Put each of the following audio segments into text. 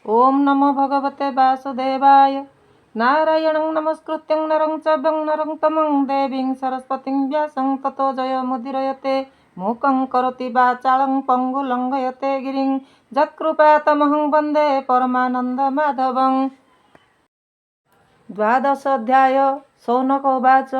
ओम नमो भगवते वासुदेवाय। नारायणं नमस्कृत्यं नरं चैव नरं तमं देवीं सरस्वतीं व्यासं ततो जयमुदीरयते। मूकं करोति वाचालं पङ्गुं लङ्घयते गिरिं यत्कृपातमहं वन्दे परमानन्दमाधवं। द्वादशोऽध्याय। सौनक उवाच।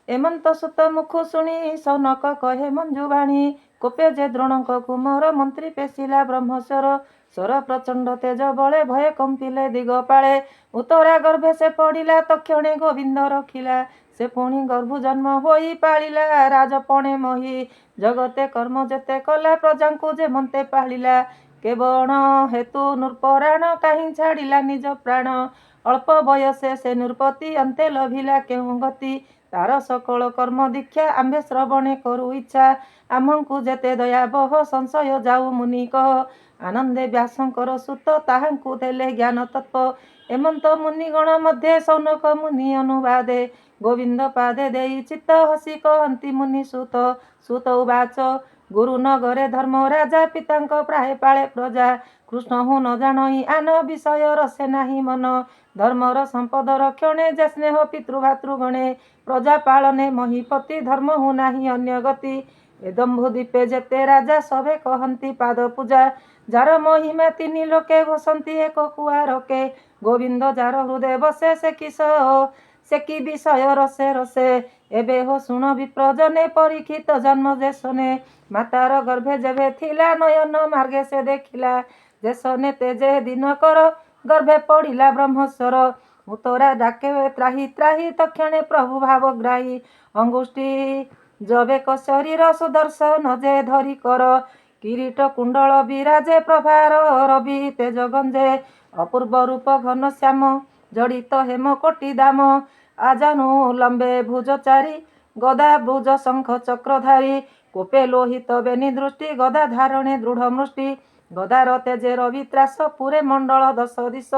एमନ୍ତ सुत मुखु शुणी सौनक कहे मंजुवाणी। कोपे जे द्रोणक कुमर मंत्री पेशिला ब्रह्मस्वर। स्वर प्रचंड तेज बळे भये कंपिले दिगपाळे। उतरा गर्भे से पड़िला तक्षणे गोविंद रखिला। से पुणी गर्भु जन्म होई पाଳିला राजपणे मही। जगते कर्म जेते कला प्रजांकु जे मन्ते पाଳିला। केवण हेतु नृपराण काहीं छाड़िला निज प्राण। अल्प बयसे से नृपति अंते लभिला केउं गति। तार सकल कर्म दीक्षा आम्भे श्रवणे करू इच्छा। आम्हंकु जेते दया बह संशय जाऊ मुनि कह। आनंदे व्यासंकर सुत ताहांकु देले ज्ञान तत्व। एमंत मुनिगण मध्ये सौनक मुनि अनुवादे। गोविंद पादे देई चित्त हसी कहंती मुनि सुत। सुत उवाच। गुरु नगरे धर्म राजा पितांक प्राहे पाळे प्रजा। कृष्ण हूँ न जाणई आन विषय रसे नाही मन। धर्मर संपद रक्षणे जे स्नेह पितृभातृगणे। प्रजा पालने महीपति धर्म हूँ नाही अन्य गति। एदम्भु दीपे जेते राजा सभे कहंती पाद पूजा। जार महिमा तिनि लोके घोषंती एक कुआरके। गोविंद जार हृदय बसे से कि विषय रसे रसे। एबे हो शुण विप्रजने परीक्षित जन्म जेसने। मातार गर्भे जेबे थिला नयन मार्गे से देखिला। जेसने तेजे दिन कर गर्भे पड़िला ब्रह्मस्वर। उतरा डाके त्राही त्राही तक्षणे प्रभु भावग्राही। अंगुष्ठी जबेक शरीर सुदर्शन जे धरी कर। किरीट कुंडल विराजे प्रभार रवि तेज गंजे। अपूर्व रूप घन श्याम जड़ित हेम कोटि दाम। आजानु लंबे भुज चारी गदा भुज शंख चक्रधारी। कोपे लोहित बेनि दृष्टि गदा धारणे दृढ़ मृष्टि। गदार तेजे रवि त्रास पुरे मंडल दश दिश।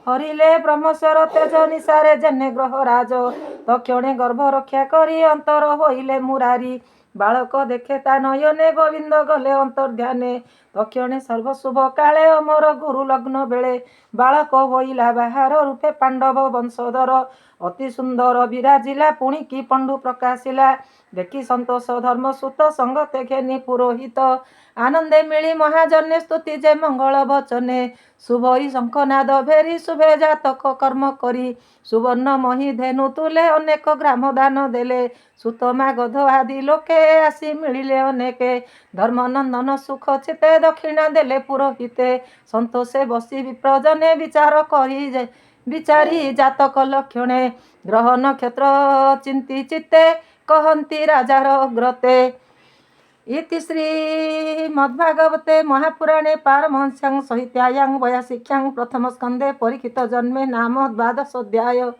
हरिले ब्रह्मस्वर तेज निसारे जेने ग्रह राज। तक्षणे गर्भ रक्षा करी अंतर होइले मुरारी। बालक देखे ता नयने गोविंद गले अंतर्ध्याने। तक्षणे सर्व शुभ काले अमर गुरु लग्न बेले। बालक होइला बाहार रूपे पांडव वंशधर। अति सुंदर विराजिला पुणी की पंडु प्रकाशिला। देखी संतोष धर्म सुत संगते घेनी पुरोहित। आनंदे मिली महाजन्य स्तुति जे मंगल वचने। शुभई शंखनाद भेरी शुभे जातक कर्म करी। सुवर्ण मही धेनु तुले अनेक ग्राम दान देले। सुतमा गध आदि लोके आसी मिलिले अनेके। धर्मनंदन सुख चिते दक्षिणा देले पुरोहिते। संतोषे बसी विप्रजने विचार करी विचारी जातक लक्षणे। ग्रह नक्षत्र चिंती चित्ते कहंती राजार अग्रते। इति श्रीमद्भागवते महापुराणे पारमहंस्यां संहितायां वयासिक्यां प्रथम स्कंदे परीक्षित जन्मे नाम द्वादशोऽध्याय।